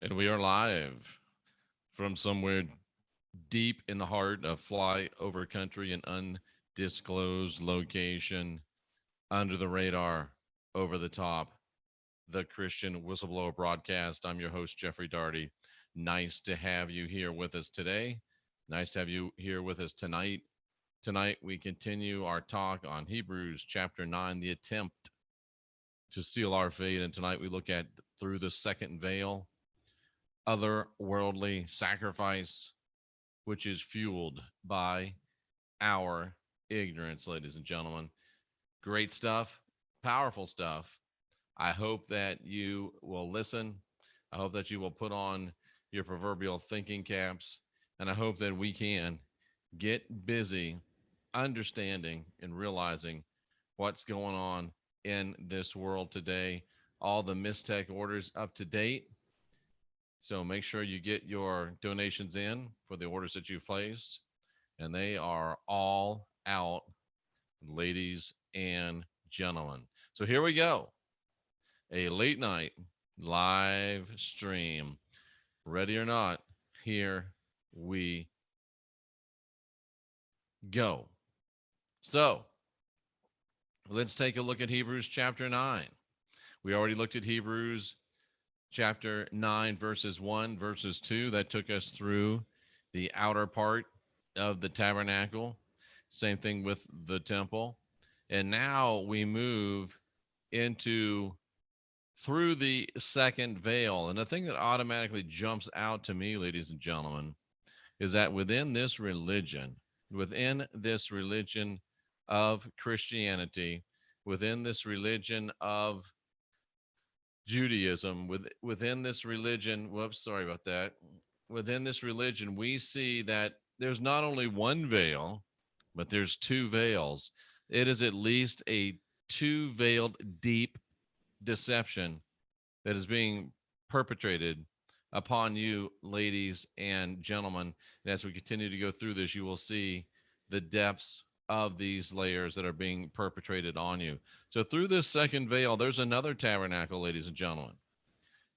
And we are live from somewhere deep in the heart of flyover country, an undisclosed location, under the radar, over the top, the Christian Whistleblower broadcast. I'm your host, Jeffrey Darty. Nice to have you here with us today. Nice to have you here with us tonight. Tonight, we continue our talk on Hebrews chapter 9, the attempt to steal our faith. And tonight, we look at through the second veil, otherworldly sacrifice, which is fueled by our ignorance, ladies and gentlemen. Great stuff, powerful stuff. I hope that you will listen. I hope that you will put on your proverbial thinking caps. And I hope that we can get busy understanding and realizing what's going on in this world today. All the Mistech orders up to date. So make sure you get your donations in for the orders that you've placed. And they are all out, ladies and gentlemen. So here we go. A late night live stream. Ready or not, here we go. So let's take a look at Hebrews chapter 9. We already looked at Hebrews chapter 9, verses 1, verses 2. That took us through the outer part of the tabernacle. Same thing with the temple. And now we move into through the second veil. And the thing that automatically jumps out to me, ladies and gentlemen, is that within this religion of Christianity, within this religion of Judaism, within this religion, sorry about that. Within this religion, we see that there's not only one veil, but there's two veils. It is at least a two-veiled deep deception that is being perpetrated upon you, ladies and gentlemen. And as we continue to go through this, you will see the depths of these layers that are being perpetrated on you. So through this second veil, there's another tabernacle, ladies and gentlemen.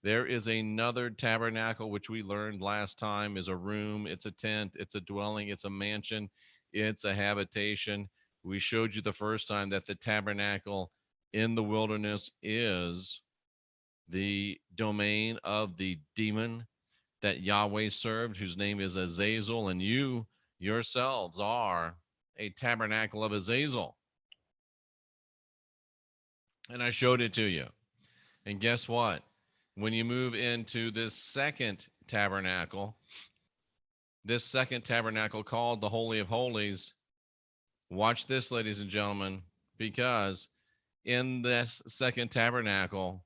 There is another tabernacle, which we learned last time is a room, it's a tent, it's a dwelling, it's a mansion, it's a habitation. We showed you the first time that the tabernacle in the wilderness is the domain of the demon that Yahweh served, whose name is Azazel, and you yourselves are a tabernacle of Azazel. And I showed it to you. And guess what? When you move into this second tabernacle called the Holy of Holies, watch this, ladies and gentlemen, because in this second tabernacle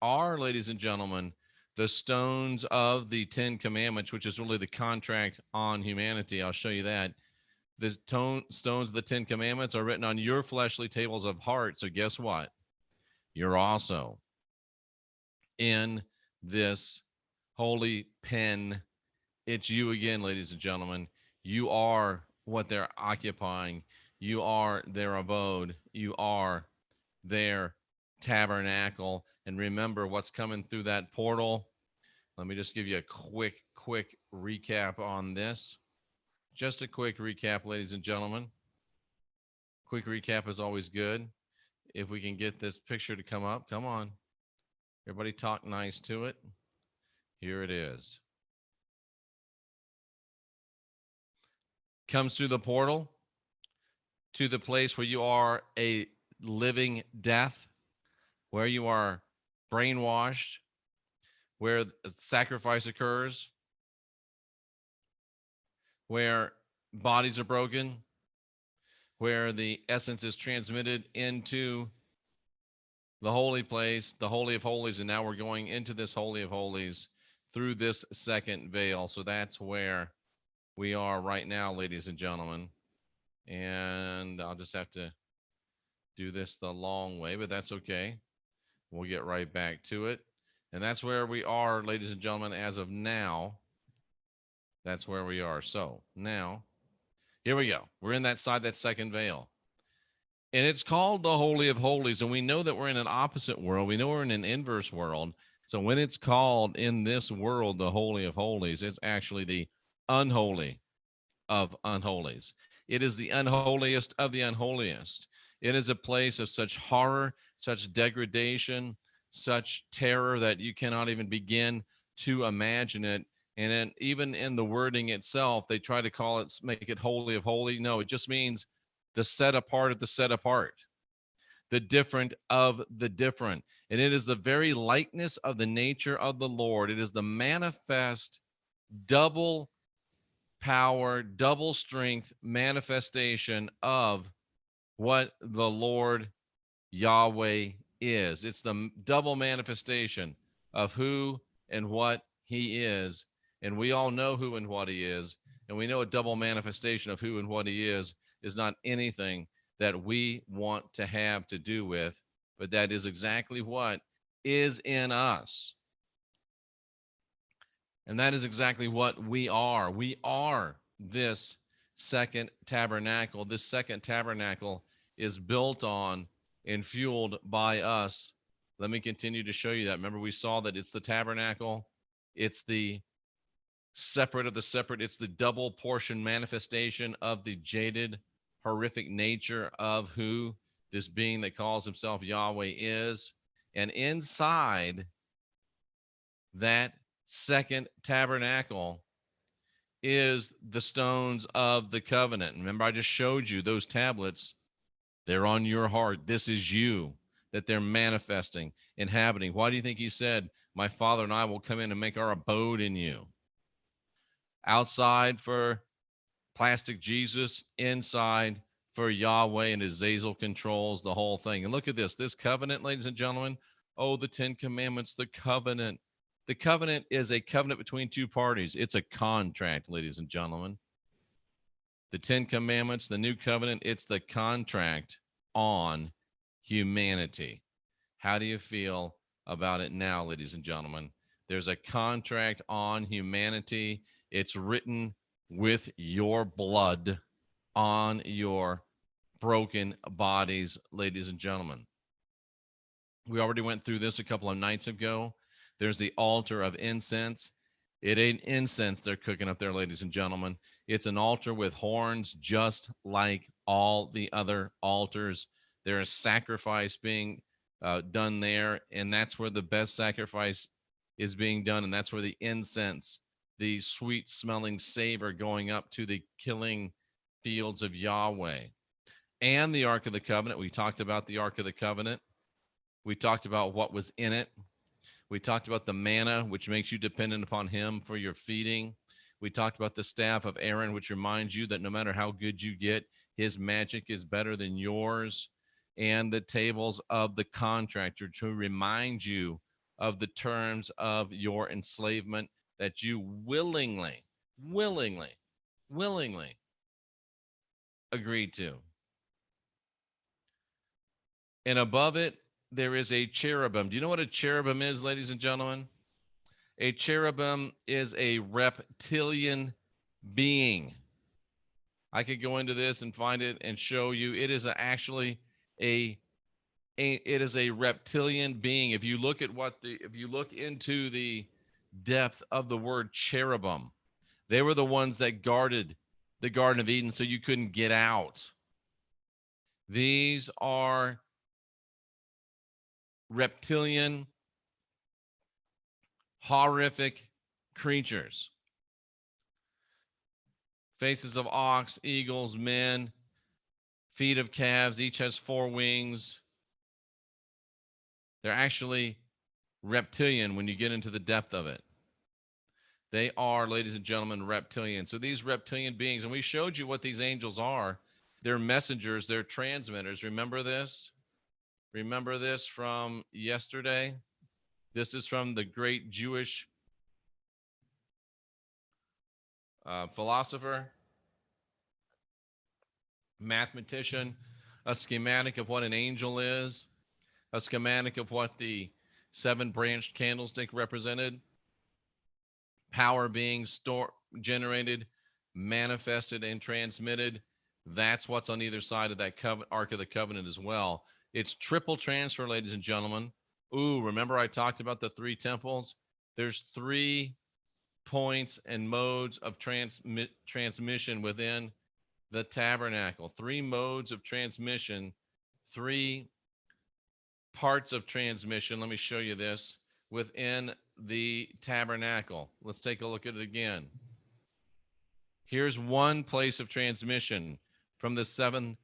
are, ladies and gentlemen, the stones of the Ten Commandments, which is really the contract on humanity. I'll show you that. The stones of the Ten Commandments are written on your fleshly tables of heart. So guess what? You're also in this holy pen. It's you again, ladies and gentlemen. You are what they're occupying. You are their abode. You are their tabernacle. And remember what's coming through that portal. Let me just give you a quick recap on this. Just a quick recap, ladies and gentlemen. Quick recap is always good. If we can get this picture to come up, come on. Everybody talk nice to it. Here it is. Comes through the portal to the place where you are a living death, where you are brainwashed, where sacrifice occurs, where bodies are broken, where the essence is transmitted into the holy place, the Holy of Holies. And now we're going into this Holy of Holies through this second veil. So that's where we are right now, ladies and gentlemen. And I'll just have to do this the long way, but that's okay. We'll get right back to it. And that's where we are, ladies and gentlemen, as of now. That's where we are. So now, here we go. We're in that second veil. And it's called the Holy of Holies. And we know that we're in an opposite world. We know we're in an inverse world. So when it's called in this world the Holy of Holies, it's actually the unholy of unholies. It is the unholiest of the unholiest. It is a place of such horror, such degradation, such terror that you cannot even begin to imagine it. And then even in the wording itself, they try to call it, make it holy of holy. No, it just means the set apart of the set apart, the different of the different. And it is the very likeness of the nature of the Lord. It is the manifest double power, double strength manifestation of what the Lord Yahweh is. It's the double manifestation of who and what he is. And we all know who and what he is. And we know a double manifestation of who and what he is not anything that we want to have to do with, but that is exactly what is in us. And that is exactly what we are. We are this second tabernacle. This second tabernacle is built on and fueled by us. Let me continue to show you that. Remember, we saw that it's the tabernacle, it's the separate of the separate, it's the double portion manifestation of the jaded, horrific nature of who this being that calls himself Yahweh is. And inside that second tabernacle is the stones of the covenant. Remember, I just showed you those tablets. They're on your heart. This is you that they're manifesting, inhabiting. Why do you think he said, my Father and I will come in and make our abode in you? Outside for plastic Jesus, inside for Yahweh, and Azazel controls the whole thing. And look at this covenant, ladies and gentlemen. Oh, the 10 commandments, the covenant. The covenant is a covenant between two parties. It's a contract, ladies and gentlemen. The 10 commandments, the new covenant, it's the contract on humanity. How do you feel about it now, ladies and gentlemen? There's a contract on humanity. It's written with your blood on your broken bodies, ladies and gentlemen. We already went through this a couple of nights ago. There's the altar of incense. It ain't incense they're cooking up there, ladies and gentlemen. It's an altar with horns, just like all the other altars. There is sacrifice being done there, and that's where the best sacrifice is being done, and that's where the incense, the sweet smelling savor going up to the killing fields of Yahweh. And the Ark of the Covenant. We talked about the Ark of the Covenant. We talked about what was in it. We talked about the manna, which makes you dependent upon him for your feeding. We talked about the staff of Aaron, which reminds you that no matter how good you get, his magic is better than yours. And the tables of the contractor to remind you of the terms of your enslavement that you willingly agreed to. And above it, there is a cherubim. Do you know what a cherubim is, ladies and gentlemen? A cherubim is a reptilian being. I could go into this and find it and show you. It is actually it is a reptilian being. If you look into the depth of the word cherubim, they were the ones that guarded the Garden of Eden so you couldn't get out. These are reptilian, horrific creatures. Faces of ox, eagles, men, feet of calves, each has 4 wings. They're actually reptilian when you get into the depth of it. They are, ladies and gentlemen, reptilian. So these reptilian beings, and we showed you what these angels are. They're messengers, they're transmitters. Remember this? Remember this from yesterday? This is from the great Jewish philosopher, mathematician, a schematic of what an angel is, a schematic of what the 7-branched candlestick represented. Power being generated, manifested, and transmitted. That's what's on either side of that Ark of the Covenant as well. It's triple transfer, ladies and gentlemen. Ooh, remember I talked about the 3 temples? There's 3 points and modes of transmission within the tabernacle. 3 modes of transmission, 3 parts of transmission. Let me show you this within the tabernacle. Let's take a look at it again. Here's one place of transmission from the 7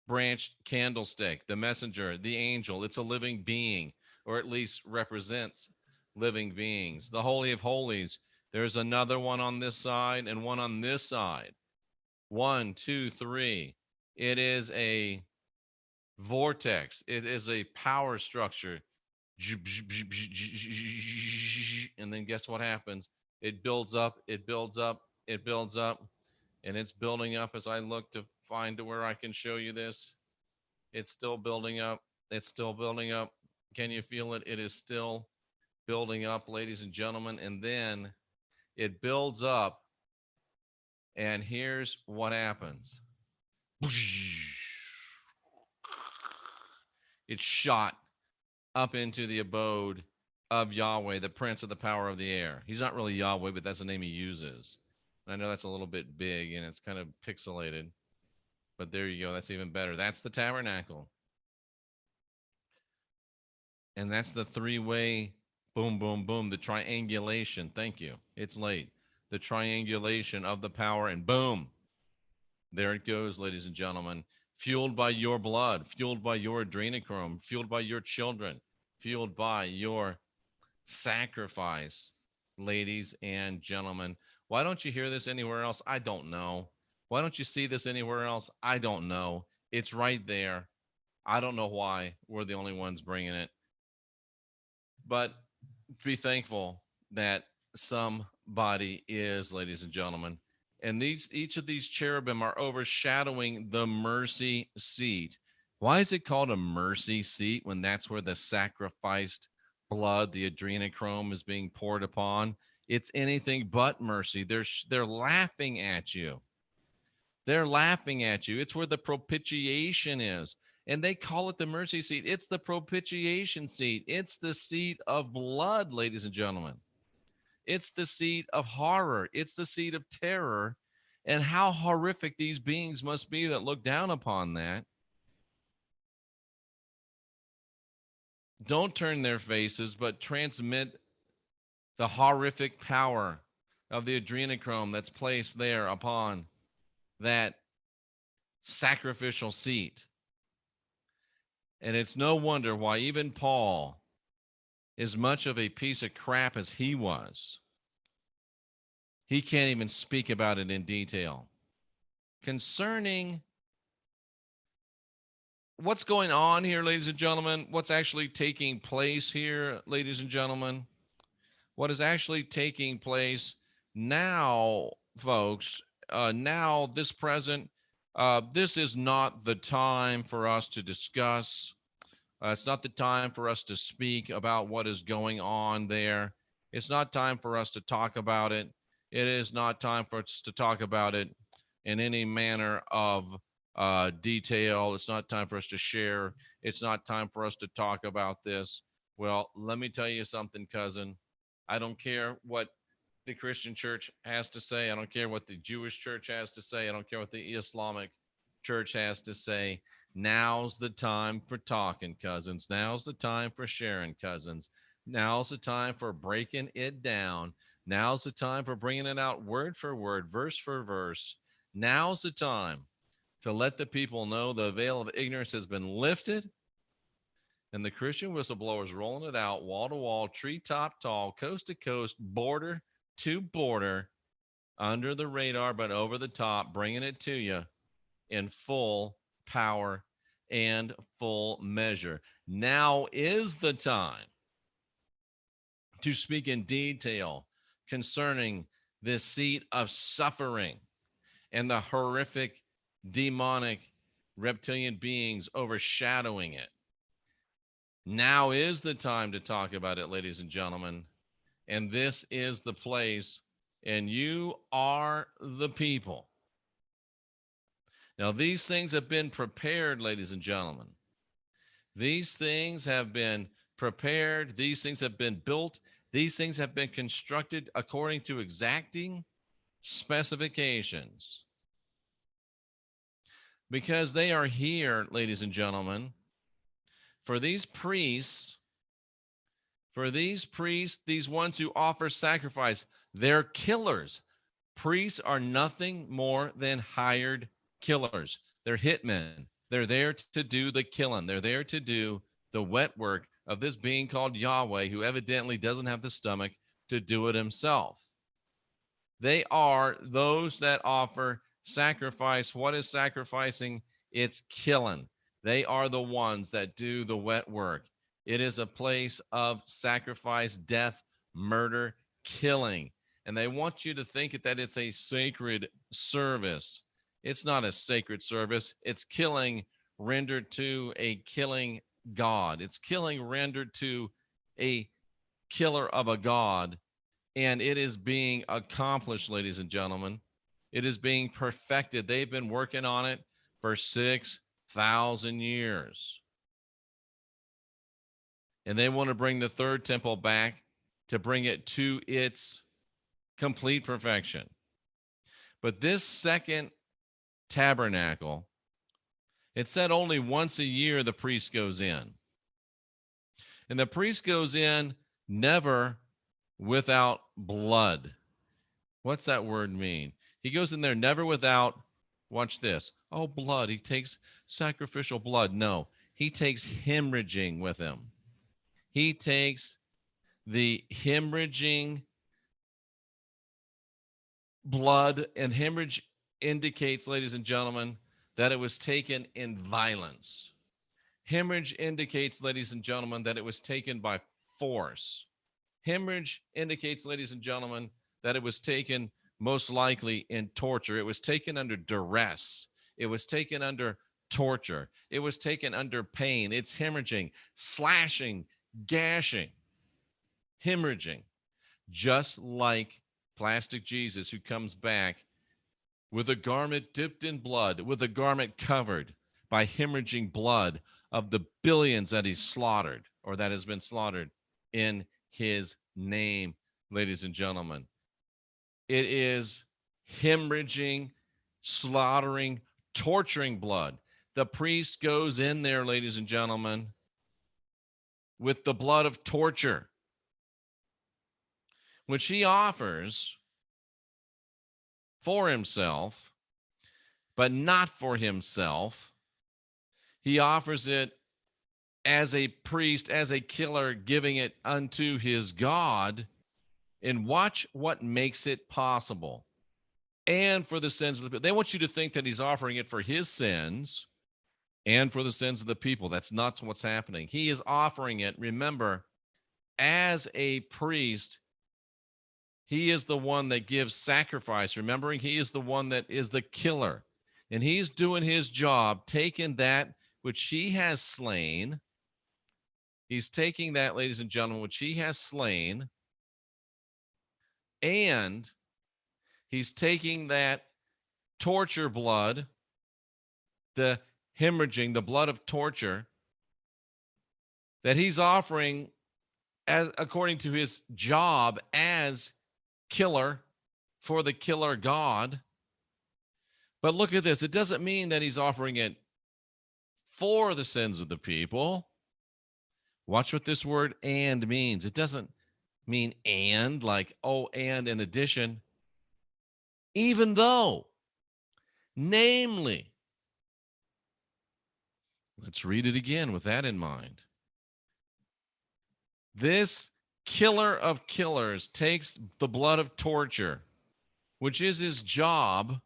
branched candlestick, the messenger, the angel. It's a living being, or at least represents living beings. The Holy of Holies, there's another one on this side and one on this side. 1, 2, 3. It is a vortex. It is a power structure. And then guess what happens? It builds up, it builds up, it builds up, and it's building up as I look to find to where I can show you this. It's still building up. It's still building up. Can you feel it? It is still building up, ladies and gentlemen. And then it builds up. And here's what happens. It's shot up into the abode of Yahweh, the prince of the power of the air. He's not really Yahweh, but that's the name he uses. I know that's a little bit big and it's kind of pixelated, but there you go. That's even better. That's the tabernacle. And that's the 3-way boom, boom, boom, the triangulation. Thank you. It's late. The triangulation of the power, and boom, there it goes, ladies and gentlemen. Fueled by your blood, fueled by your adrenochrome, fueled by your children, fueled by your sacrifice, ladies and gentlemen. Why don't you hear this anywhere else? I don't know. Why don't you see this anywhere else? I don't know. It's right there. I don't know why we're the only ones bringing it. But be thankful that somebody is, ladies and gentlemen. And each of these cherubim are overshadowing the mercy seat. Why is it called a mercy seat when that's where the sacrificed blood, the adrenochrome, is being poured upon? It's anything but mercy. They're laughing at you. They're laughing at you. It's where the propitiation is. And they call it the mercy seat. It's the propitiation seat. It's the seat of blood, ladies and gentlemen. It's the seat of horror. It's the seat of terror. And how horrific these beings must be that look down upon that. Don't turn their faces, but transmit the horrific power of the adrenochrome that's placed there upon that sacrificial seat. And it's no wonder why even Paul, as much of a piece of crap as he was, he can't even speak about it in detail. Concerning what's going on here, ladies and gentlemen, what's actually taking place here, ladies and gentlemen, what is actually taking place now, folks, now, this present, this is not the time for us to discuss. It's not the time for us to speak about what is going on there. It's not time for us to talk about it. It is not time for us to talk about it in any manner of detail. It's not time for us to share. It's not time for us to talk about this. Well, let me tell you something, cousin. I don't care what the Christian church has to say. I don't care what the Jewish church has to say. I don't care what the Islamic church has to say. Now's the time for talking, cousins. Now's the time for sharing, cousins. Now's the time for breaking it down. Now's the time for bringing it out word for word, verse for verse. Now's the time to let the people know the veil of ignorance has been lifted, and the Christian whistleblower is rolling it out wall to wall, treetop tall, coast to coast, border to border, under the radar, but over the top, bringing it to you in full power and full measure. Now is the time to speak in detail concerning this seat of suffering and the horrific demonic reptilian beings overshadowing it. Now is the time to talk about it, ladies and gentlemen. And this is the place, and you are the people. Now, these things have been prepared, ladies and gentlemen. These things have been prepared. These things have been built. These things have been constructed according to exacting specifications. Because they are here, ladies and gentlemen, for these priests, these ones who offer sacrifice, they're killers. Priests are nothing more than hired killers. They're hitmen. They're there to do the killing. They're there to do the wet work of this being called Yahweh, who evidently doesn't have the stomach to do it himself. They are those that offer sacrifice. What is sacrificing? It's killing. They are the ones that do the wet work. It is a place of sacrifice, death, murder, killing. And they want you to think that it's a sacred service. It's not a sacred service. It's killing rendered to a killing God. It's killing rendered to a killer of a God. And it is being accomplished, ladies and gentlemen. It is being perfected. They've been working on it for 6,000 years. And they want to bring the third temple back to bring it to its complete perfection. But this second tabernacle, it said only once a year the priest goes in. And the priest goes in never without blood. What's that word mean? He goes in there never without, watch this, oh, blood. He takes sacrificial blood. No, he takes hemorrhaging with him. He takes the hemorrhaging blood, and hemorrhage indicates, ladies and gentlemen, that it was taken in violence. Hemorrhage indicates, ladies and gentlemen, that it was taken by force. Hemorrhage indicates, ladies and gentlemen, that it was taken most likely in torture. It was taken under duress. It was taken under torture. It was taken under pain. It's hemorrhaging, slashing, gashing, hemorrhaging, just like plastic Jesus, who comes back with a garment dipped in blood, with a garment covered by hemorrhaging blood of the billions that he's slaughtered, or that has been slaughtered in his name, ladies and gentlemen. It is hemorrhaging, slaughtering, torturing blood. The priest goes in there, ladies and gentlemen, with the blood of torture, which he offers for himself, but not for himself. He offers it as a priest, as a killer, giving it unto his God. And watch what makes it possible. And for the sins of the people. They want you to think that he's offering it for his sins and for the sins of the people. That's not what's happening. He is offering it, remember, as a priest. He is the one that gives sacrifice. Remembering, he is the one that is the killer. And he's doing his job, taking that which he has slain. He's taking that, ladies and gentlemen, which he has slain. And he's taking that torture blood, the hemorrhaging, the blood of torture, that he's offering as according to his job as killer for the killer God. But look at this. It doesn't mean that he's offering it for the sins of the people. Watch what this word "and" means. It doesn't mean and, like, oh, and in addition. Even though, namely, let's read it again with that in mind. This killer of killers takes the blood of torture, which is his job,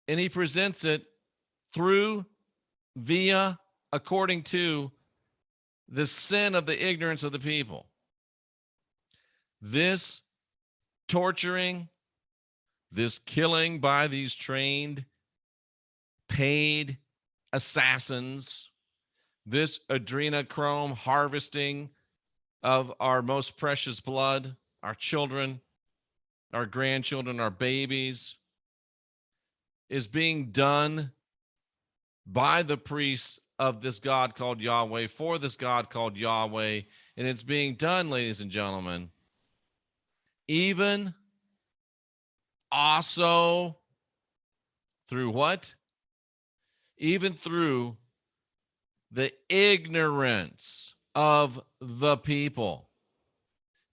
and he presents it via, according to the sin of the ignorance of the people. This torturing, this killing by these trained, paid assassins, this adrenochrome harvesting of our most precious blood, our children, our grandchildren, our babies, is being done by the priests of this God called Yahweh for this God called Yahweh. And it's being done, ladies and gentlemen, even also through what? Even through the ignorance of the people.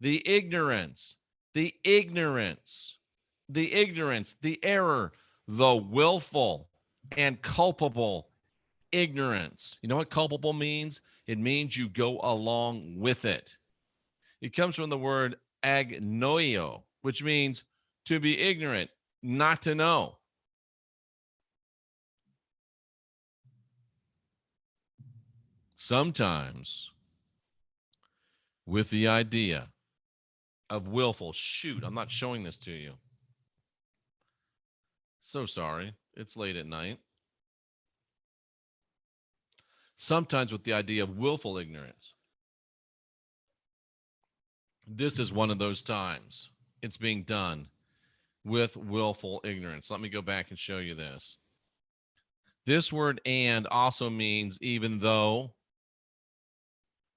The ignorance, the ignorance, the ignorance, the error, the willful and culpable ignorance. You know what culpable means? It means you go along with it. It comes from the word agnoio, which means to be ignorant, not to know. Sometimes with the idea of willful, shoot, I'm not showing this to you. So sorry. It's late at night. Sometimes with the idea of willful ignorance. This is one of those times. It's being done with willful ignorance. Let me go back and show you this. This word and also means even though,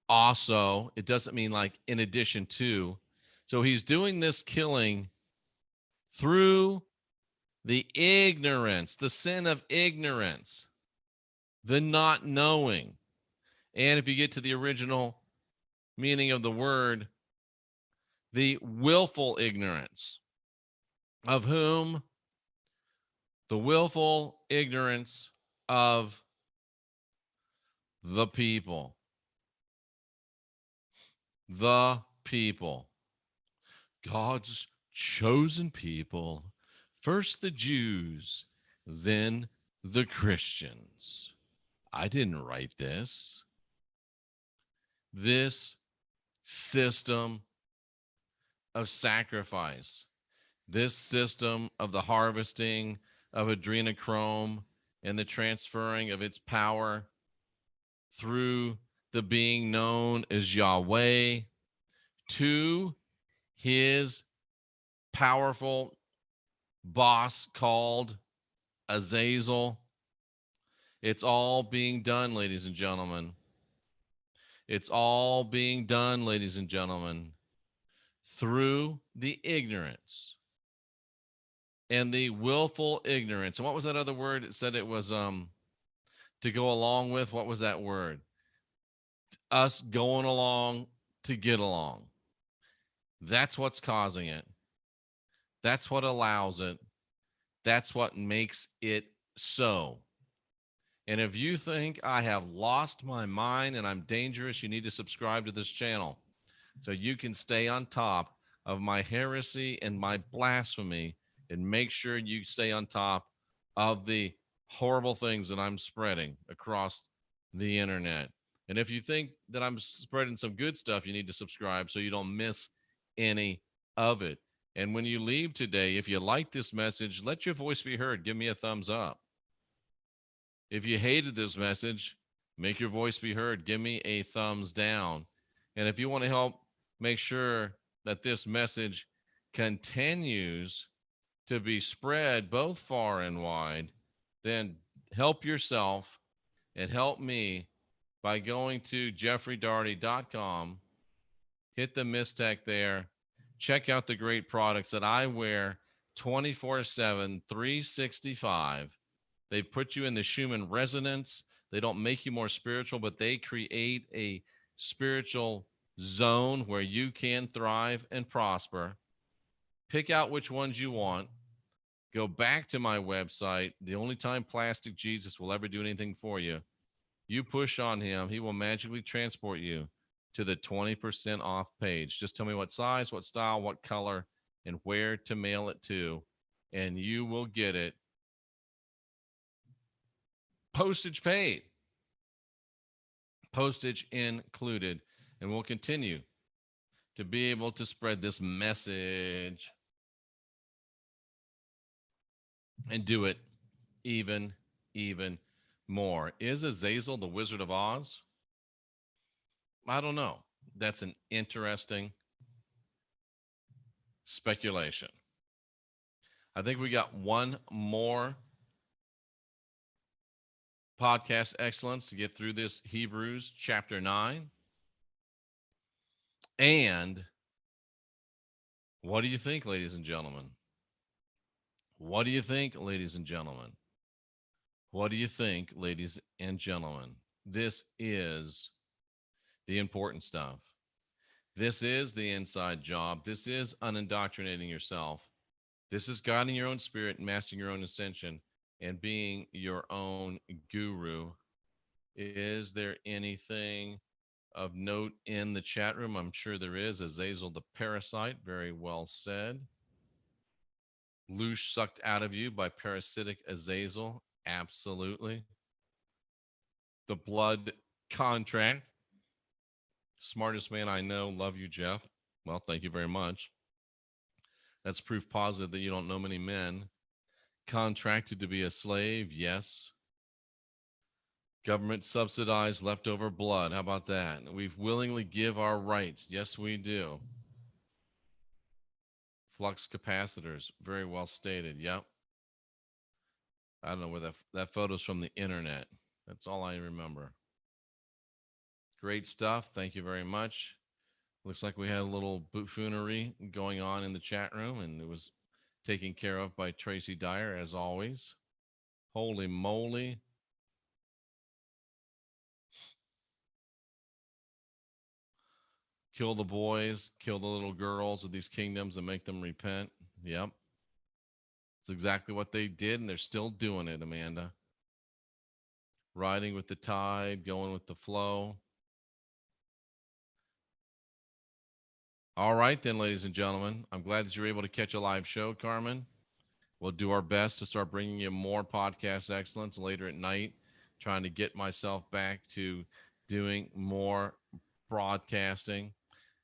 also. It doesn't mean like in addition to. So he's doing this killing through the ignorance, the sin of ignorance, the not knowing. And if you get to the original meaning of the word, the willful ignorance of whom? The willful ignorance of the people. The people. God's chosen people. First the Jews, then the Christians. I didn't write this. This system of sacrifice, this system of the harvesting of adrenochrome and the transferring of its power through the being known as Yahweh to his powerful boss called Azazel. It's all being done, ladies and gentlemen. It's all being done, ladies and gentlemen, through the ignorance and the willful ignorance. And what was that other word? It said it was to go along with. What was that word? Us going along to get along. That's what's causing it. That's what allows it. That's what makes it so. And if you think I have lost my mind and I'm dangerous, you need to subscribe to this channel so you can stay on top of my heresy and my blasphemy, and make sure you stay on top of the horrible things that I'm spreading across the internet. And if you think that I'm spreading some good stuff, you need to subscribe so you don't miss any of it. And when you leave today, if you like this message, let your voice be heard. Give me a thumbs up. If you hated this message, make your voice be heard. Give me a thumbs down. And if you want to help make sure that this message continues to be spread both far and wide, then help yourself and help me by going to jeffreydarty.com. Hit the mistech there. Check out the great products that I wear 24/7, 365. They put you in the Schumann resonance. They don't make you more spiritual, but they create a spiritual zone where you can thrive and prosper. Pick out which ones you want. Go back to my website. The only time Plastic Jesus will ever do anything for you, you push on him, he will magically transport you to the 20% off page. Just tell me what size, what style, what color, and where to mail it to, and you will get it. Postage paid, postage included, and we'll continue to be able to spread this message and do it even more. Is Azazel the Wizard of Oz? I don't know. That's an interesting speculation. I think we got one more podcast excellence to get through this Hebrews chapter 9. And what do you think, ladies and gentlemen? What do you think, ladies and gentlemen? What do you think, ladies and gentlemen? This is the important stuff. This is the inside job. This is unindoctrinating yourself. This is guiding your own spirit and mastering your own ascension and being your own guru. Is there anything of note in the chat room? I'm sure there is. Azazel the Parasite, very well said. Loosh sucked out of you by parasitic Azazel, absolutely. The blood contract, smartest man I know, love you, Jeff. Well, thank you very much. That's proof positive that you don't know many men. Contracted to be a slave, yes. Government subsidized leftover blood. How about that? We willingly give our rights. Yes, we do. Flux capacitors. Very well stated. Yep. I don't know where that photo's from the internet. That's all I remember. Great stuff. Thank you very much. Looks like we had a little buffoonery going on in the chat room, and it was taken care of by Tracy Dyer, as always. Holy moly. Kill the boys, kill the little girls of these kingdoms and make them repent. Yep. It's exactly what they did, and they're still doing it, Amanda. Riding with the tide, going with the flow. All right, then, ladies and gentlemen. I'm glad that you're able to catch a live show, Carmen. We'll do our best to start bringing you more podcast excellence later at night, trying to get myself back to doing more broadcasting.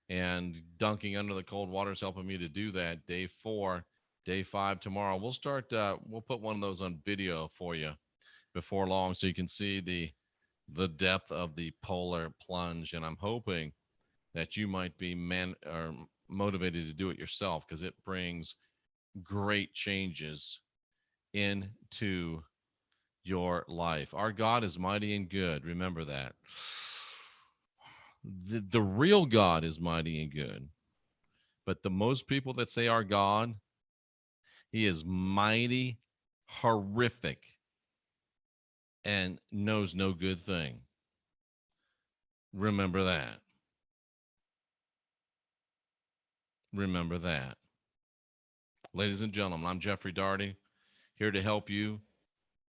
And dunking under the cold water is helping me to do that. Day 4, day 5 tomorrow. We'll start. We'll put one of those on video for you before long, so you can see the depth of the polar plunge. And I'm hoping that you might be motivated to do it yourself, because it brings great changes into your life. Our God is mighty and good. Remember that. The real God is mighty and good. But the most people that say our God, he is mighty, horrific, and knows no good thing. Remember that. Remember that. Ladies and gentlemen, I'm Jeffrey Daugherty, here to help you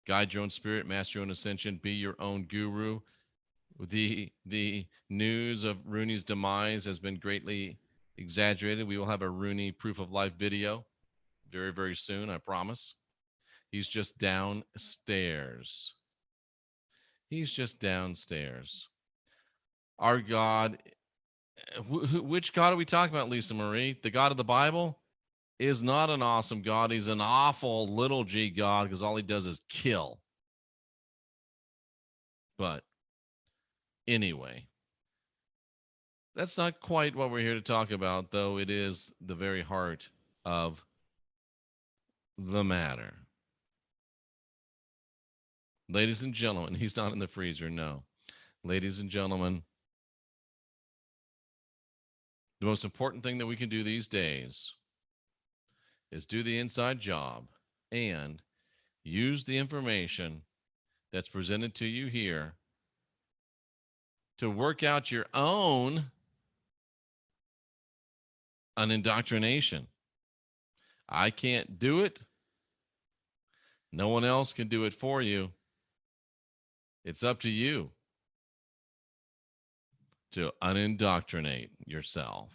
guide your own spirit, master your own ascension, be your own guru. The news of Rooney's demise has been greatly exaggerated. We will have a Rooney proof of life video very, very soon, I promise. He's just downstairs. He's just downstairs. Our God, which God are we talking about, Lisa Marie? The God of the Bible is not an awesome God. He's an awful little g God, because all he does is kill. But anyway, that's not quite what we're here to talk about, though it is the very heart of the matter. Ladies and gentlemen, he's not in the freezer, no. Ladies and gentlemen, the most important thing that we can do these days is do the inside job and use the information that's presented to you here to work out your own unindoctrination. I can't do it. No one else can do it for you. It's up to you to unindoctrinate yourself.